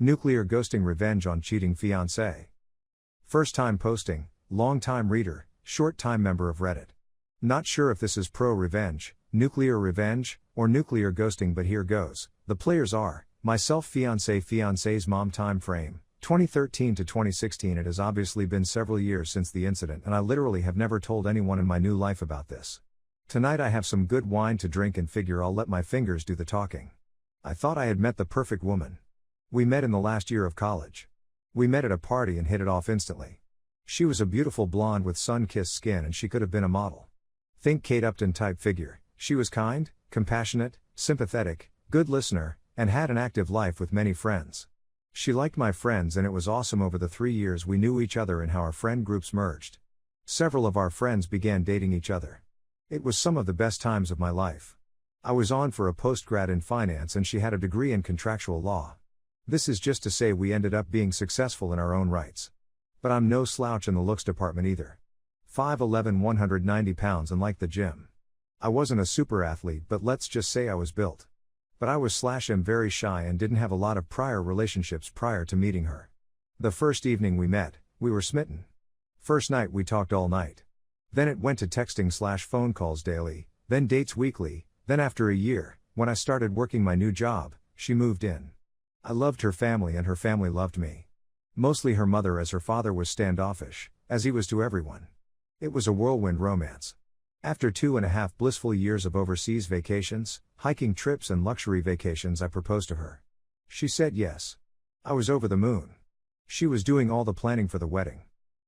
Nuclear ghosting revenge on cheating fiancé. First time posting, long time reader, short time member of Reddit. Not sure if this is pro-revenge, nuclear revenge, or nuclear ghosting, but here goes. The players are, myself, fiancé's mom. Time frame, 2013 to 2016. It has obviously been several years since the incident, and I literally have never told anyone in my new life about this. Tonight I have some good wine to drink and figure I'll let my fingers do the talking. I thought I had met the perfect woman. We met in the last year of college. We met at a party and hit it off instantly. She was a beautiful blonde with sun-kissed skin, and she could have been a model. Think Kate Upton type figure. She was kind, compassionate, sympathetic, good listener, and had an active life with many friends. She liked my friends, and it was awesome over the 3 years we knew each other and how our friend groups merged. Several of our friends began dating each other. It was some of the best times of my life. I was on for a postgrad in finance and she had a degree in contractual law. This is just to say we ended up being successful in our own rights. But I'm no slouch in the looks department either. 5'11", 190 pounds, and like the gym. I wasn't a super athlete, but let's just say I was built. But I was/am very shy and didn't have a lot of prior relationships prior to meeting her. The first evening we met, we were smitten. First night we talked all night. Then it went to texting/phone calls daily, then dates weekly, then after a year, when I started working my new job, she moved in. I loved her family and her family loved me. Mostly her mother, as her father was standoffish, as he was to everyone. It was a whirlwind romance. After 2.5 blissful years of overseas vacations, hiking trips and luxury vacations, I proposed to her. She said yes. I was over the moon. She was doing all the planning for the wedding.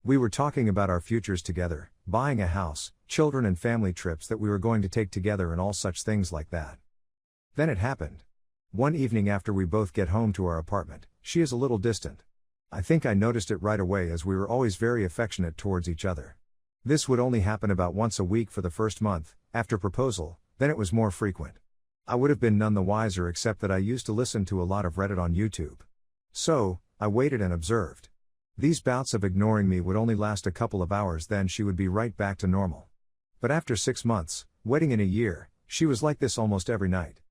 We were talking about our futures together, buying a house, children and family trips that we were going to take together and all such things like that. Then it happened. One evening after we both get home to our apartment, she is a little distant. I think I noticed it right away, as we were always very affectionate towards each other. This would only happen about once a week for the first month, after proposal, then it was more frequent. I would have been none the wiser, except that I used to listen to a lot of Reddit on YouTube. So, I waited and observed. These bouts of ignoring me would only last a couple of hours, then she would be right back to normal. But after 6 months, wedding in a year, she was like this almost every night.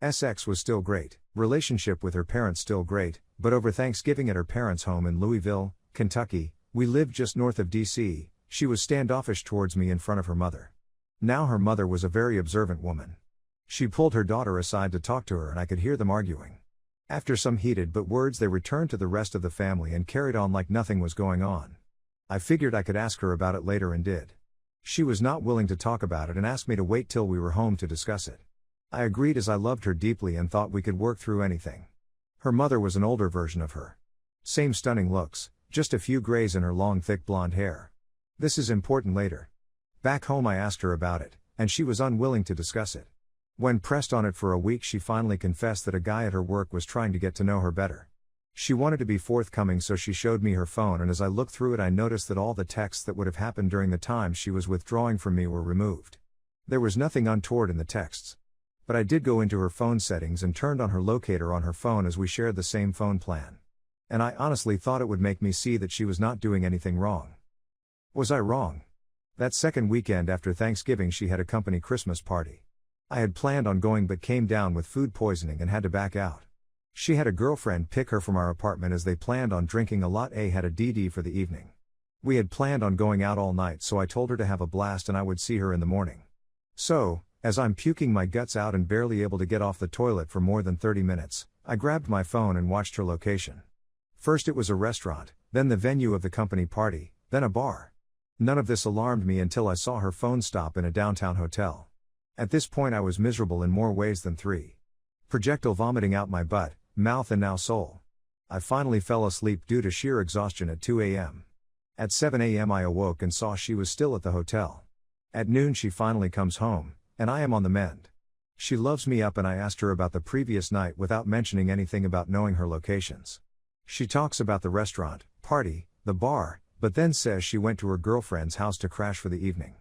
Sex was still great, relationship with her parents still great, but over Thanksgiving at her parents' home in Louisville, Kentucky, we lived just north of DC, she was standoffish towards me in front of her mother. Now her mother was a very observant woman. She pulled her daughter aside to talk to her, and I could hear them arguing. After some heated but words, they returned to the rest of the family and carried on like nothing was going on. I figured I could ask her about it later and did. She was not willing to talk about it and asked me to wait till we were home to discuss it. I agreed, as I loved her deeply and thought we could work through anything. Her mother was an older version of her. Same stunning looks, just a few grays in her long thick blonde hair. This is important later. Back home I asked her about it, and she was unwilling to discuss it. When pressed on it for a week, she finally confessed that a guy at her work was trying to get to know her better. She wanted to be forthcoming, so she showed me her phone, and as I looked through it I noticed that all the texts that would have happened during the time she was withdrawing from me were removed. There was nothing untoward in the texts. But I did go into her phone settings and turned on her locator on her phone, as we shared the same phone plan. And I honestly thought it would make me see that she was not doing anything wrong. Was I wrong? That second weekend after Thanksgiving she had a company Christmas party. I had planned on going but came down with food poisoning and had to back out. She had a girlfriend pick her from our apartment, as they planned on drinking a lot. Had a DD for the evening. We had planned on going out all night, so I told her to have a blast and I would see her in the morning. So, as I'm puking my guts out and barely able to get off the toilet for more than 30 minutes, I grabbed my phone and watched her location. First it was a restaurant, then the venue of the company party, then a bar. None of this alarmed me until I saw her phone stop in a downtown hotel. At this point I was miserable in more ways than 3. Projectile vomiting out my butt, mouth and now soul. I finally fell asleep due to sheer exhaustion at 2 a.m. At 7 a.m. I awoke and saw she was still at the hotel. At noon she finally comes home, and I am on the mend. She loves me up, and I asked her about the previous night without mentioning anything about knowing her locations. She talks about the restaurant, party, the bar, but then says she went to her girlfriend's house to crash for the evening.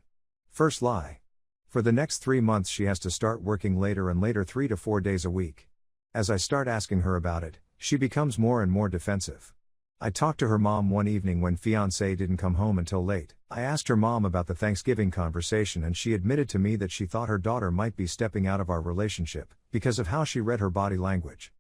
First lie. For the next 3 months she has to start working later and later, 3 to 4 days a week. As I start asking her about it, she becomes more and more defensive. I talked to her mom one evening when fiancé didn't come home until late. I asked her mom about the Thanksgiving conversation, and she admitted to me that she thought her daughter might be stepping out of our relationship, because of how she read her body language.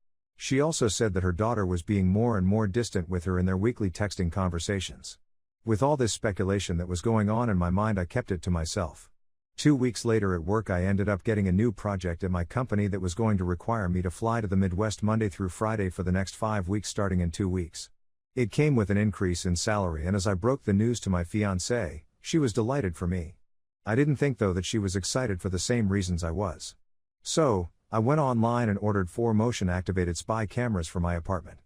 She also said that her daughter was being more and more distant with her in their weekly texting conversations. With all this speculation that was going on in my mind, I kept it to myself. 2 weeks later at work, I ended up getting a new project at my company that was going to require me to fly to the Midwest Monday through Friday for the next 5 weeks starting in 2 weeks. It came with an increase in salary, and as I broke the news to my fiancée, she was delighted for me. I didn't think though that she was excited for the same reasons I was. So, I went online and ordered 4 motion-activated spy cameras for my apartment.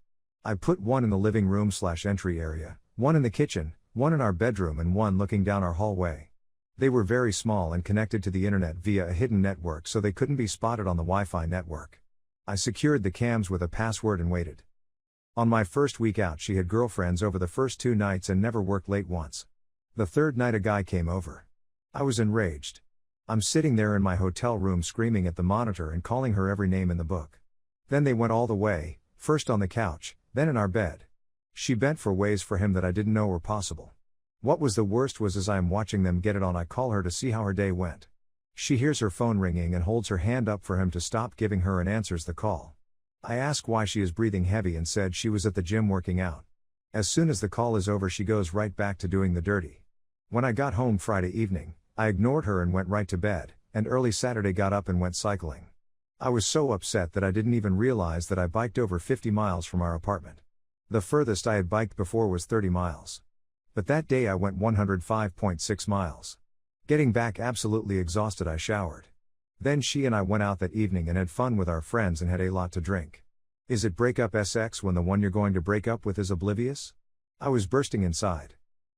I put one in the living room/entry area, one in the kitchen, one in our bedroom, and one looking down our hallway. They were very small and connected to the internet via a hidden network, so they couldn't be spotted on the Wi-Fi network. I secured the cams with a password and waited. On my first week out, she had girlfriends over the first 2 nights and never worked late once. The third night a guy came over. I was enraged. I'm sitting there in my hotel room screaming at the monitor and calling her every name in the book. Then they went all the way, first on the couch, then in our bed. She bent for ways for him that I didn't know were possible. What was the worst was as I am watching them get it on, I call her to see how her day went. She hears her phone ringing and holds her hand up for him to stop giving her and answers the call. I ask why she is breathing heavy and said she was at the gym working out. As soon as the call is over, she goes right back to doing the dirty. When I got home Friday evening, I ignored her and went right to bed, and early Saturday got up and went cycling. I was so upset that I didn't even realize that I biked over 50 miles from our apartment. The furthest I had biked before was 30 miles. But that day I went 105.6 miles. Getting back absolutely exhausted, I showered. Then she and I went out that evening and had fun with our friends and had a lot to drink. Is it breakup SX when the one you're going to break up with is oblivious? I was bursting inside.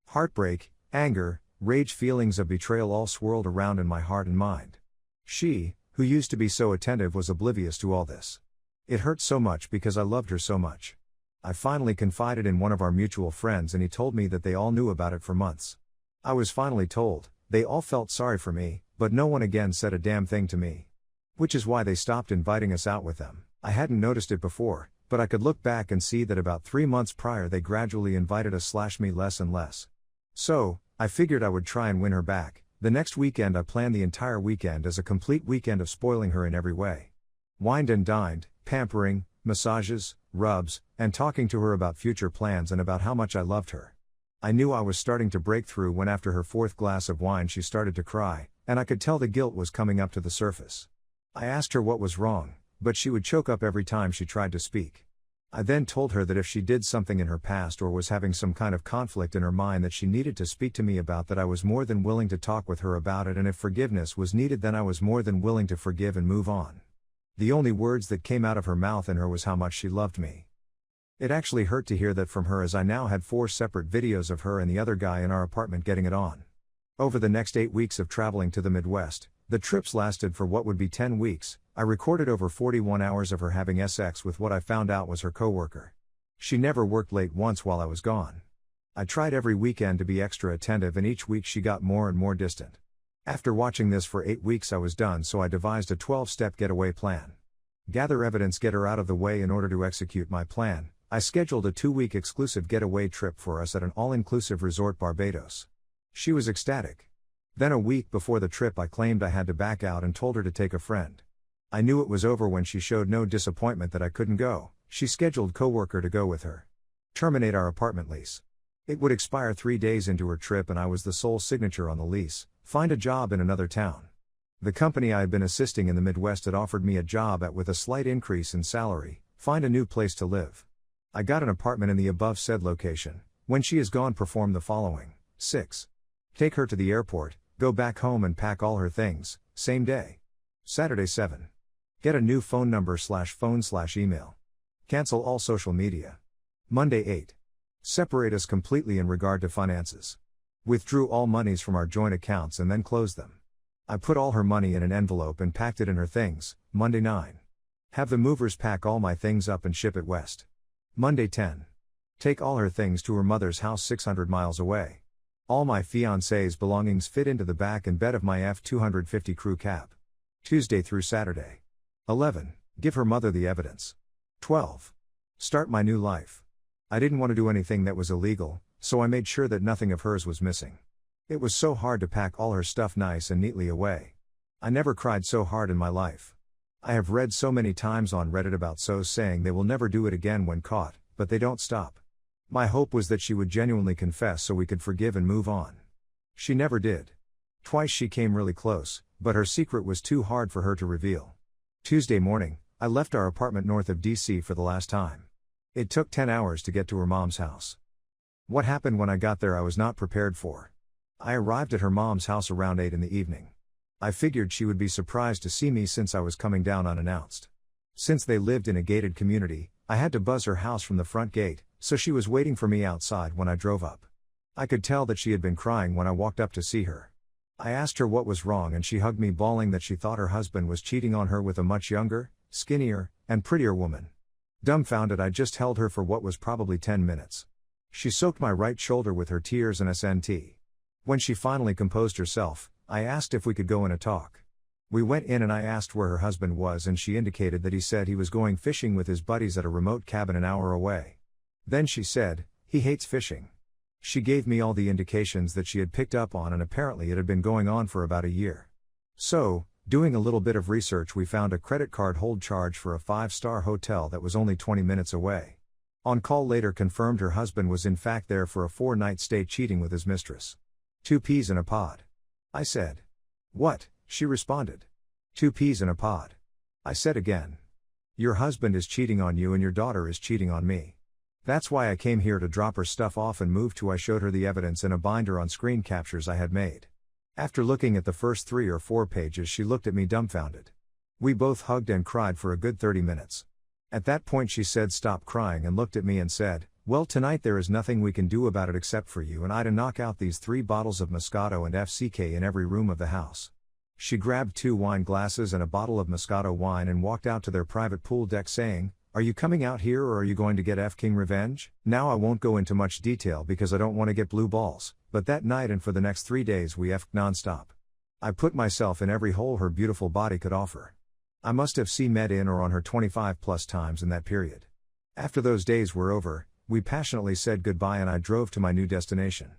Heartbreak, anger, rage, feelings of betrayal all swirled around in my heart and mind. She, who used to be so attentive, was oblivious to all this. It hurt so much because I loved her so much. I finally confided in one of our mutual friends and he told me that they all knew about it for months. I was finally told. They all felt sorry for me, but no one again said a damn thing to me. Which is why they stopped inviting us out with them. I hadn't noticed it before, but I could look back and see that about 3 months prior they gradually invited us/me less and less. So, I figured I would try and win her back. The next weekend I planned the entire weekend as a complete weekend of spoiling her in every way. Wined and dined, pampering, massages, rubs, and talking to her about future plans and about how much I loved her. I knew I was starting to break through when after her 4th glass of wine she started to cry, and I could tell the guilt was coming up to the surface. I asked her what was wrong, but she would choke up every time she tried to speak. I then told her that if she did something in her past or was having some kind of conflict in her mind that she needed to speak to me about, that I was more than willing to talk with her about it, and if forgiveness was needed then I was more than willing to forgive and move on. The only words that came out of her mouth and her was how much she loved me. It actually hurt to hear that from her, as I now had 4 separate videos of her and the other guy in our apartment getting it on. Over the next 8 weeks of traveling to the Midwest, the trips lasted for what would be 10 weeks, I recorded over 41 hours of her having sex with what I found out was her coworker. She never worked late once while I was gone. I tried every weekend to be extra attentive and each week she got more and more distant. After watching this for 8 weeks I was done, so I devised a 12-step getaway plan. Gather evidence, get her out of the way. In order to execute my plan, I scheduled a 2-week exclusive getaway trip for us at an all-inclusive resort Barbados. She was ecstatic. Then a week before the trip I claimed I had to back out and told her to take a friend. I knew it was over when she showed no disappointment that I couldn't go. She scheduled coworker to go with her. Terminate our apartment lease. It would expire 3 days into her trip and I was the sole signature on the lease. Find a job in another town. The company I had been assisting in the Midwest had offered me a job at with a slight increase in salary. Find a new place to live. I got an apartment in the above said location. When she is gone, perform the following. 6. Take her to the airport, go back home and pack all her things, same day. Saturday 7. Get a new phone number/phone/email. Cancel all social media. Monday 8. Separate us completely in regard to finances. Withdrew all monies from our joint accounts and then closed them. I put all her money in an envelope and packed it in her things. Monday 9. Have the movers pack all my things up and ship it west. Monday 10. Take all her things to her mother's house 600 miles away. All my fiancée's belongings fit into the back and bed of my F-250 crew cab. Tuesday through Saturday. 11. Give her mother the evidence. 12. Start my new life. I didn't want to do anything that was illegal, so I made sure that nothing of hers was missing. It was so hard to pack all her stuff nice and neatly away. I never cried so hard in my life. I have read so many times on Reddit about SOs saying they will never do it again when caught, but they don't stop. My hope was that she would genuinely confess so we could forgive and move on. She never did. Twice she came really close, but her secret was too hard for her to reveal. Tuesday morning, I left our apartment north of DC for the last time. It took 10 hours to get to her mom's house. What happened when I got there I was not prepared for. I arrived at her mom's house around 8 in the evening. I figured she would be surprised to see me since I was coming down unannounced. Since they lived in a gated community, I had to buzz her house from the front gate, so she was waiting for me outside when I drove up. I could tell that she had been crying when I walked up to see her. I asked her what was wrong and she hugged me, bawling that she thought her husband was cheating on her with a much younger, skinnier, and prettier woman. Dumbfounded, I just held her for what was probably 10 minutes. She soaked my right shoulder with her tears and SNT. When she finally composed herself, I asked if we could go in a talk. We went in and I asked where her husband was and she indicated that he said he was going fishing with his buddies at a remote cabin an hour away. Then she said, he hates fishing. She gave me all the indications that she had picked up on, and apparently it had been going on for about a year. So, doing a little bit of research, we found a credit card hold charge for a 5-star hotel that was only 20 minutes away. On call later confirmed her husband was in fact there for a 4-night stay, cheating with his mistress. 2 peas in a pod. I said. What? She responded. 2 peas in a pod. I said again. Your husband is cheating on you and your daughter is cheating on me. That's why I came here to drop her stuff off and move to. I showed her the evidence in a binder on screen captures I had made. After looking at the first 3 or 4 pages, she looked at me dumbfounded. We both hugged and cried for a good 30 minutes. At that point she said stop crying and looked at me and said, well, tonight there is nothing we can do about it except for you and I to knock out these 3 bottles of Moscato and FCK in every room of the house. She grabbed 2 wine glasses and a bottle of Moscato wine and walked out to their private pool deck saying, are you coming out here or are you going to get F King revenge? Now I won't go into much detail because I don't want to get blue balls, but that night and for the next 3 days we F'd non-stop. I put myself in every hole her beautiful body could offer. I must have met in or on her 25 plus times in that period. After those days were over, we passionately said goodbye and I drove to my new destination.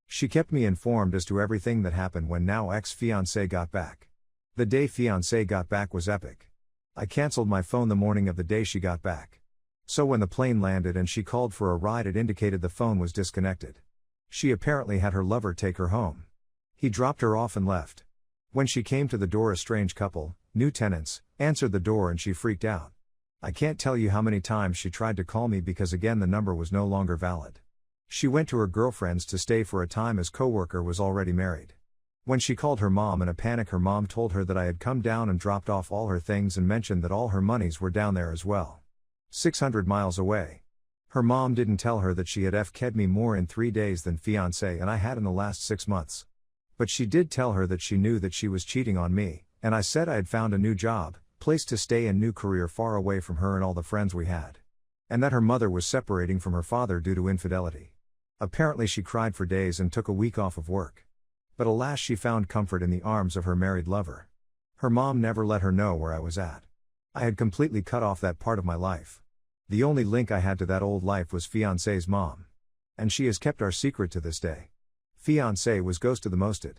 She kept me informed as to everything that happened when now ex-fiancé got back. The day fiancé got back was epic. I canceled my phone the morning of the day she got back. So when the plane landed and she called for a ride, it indicated the phone was disconnected. She apparently had her lover take her home. He dropped her off and left. When she came to the door, a strange couple, new tenants, answered the door and she freaked out. I can't tell you how many times she tried to call me because again the number was no longer valid. She went to her girlfriend's to stay for a time as coworker was already married. When she called her mom in a panic, her mom told her that I had come down and dropped off all her things and mentioned that all her monies were down there as well. 600 miles away. Her mom didn't tell her that she had F'd me more in 3 days than fiancé and I had in the last 6 months. But she did tell her that she knew that she was cheating on me, and I said I had found a new job, place to stay and new career far away from her and all the friends we had. And that her mother was separating from her father due to infidelity. Apparently she cried for days and took a week off of work. But alas, she found comfort in the arms of her married lover. Her mom never let her know where I was at. I had completely cut off that part of my life. The only link I had to that old life was fiancé's mom. And she has kept our secret to this day. Fiancé was ghosted the mosted.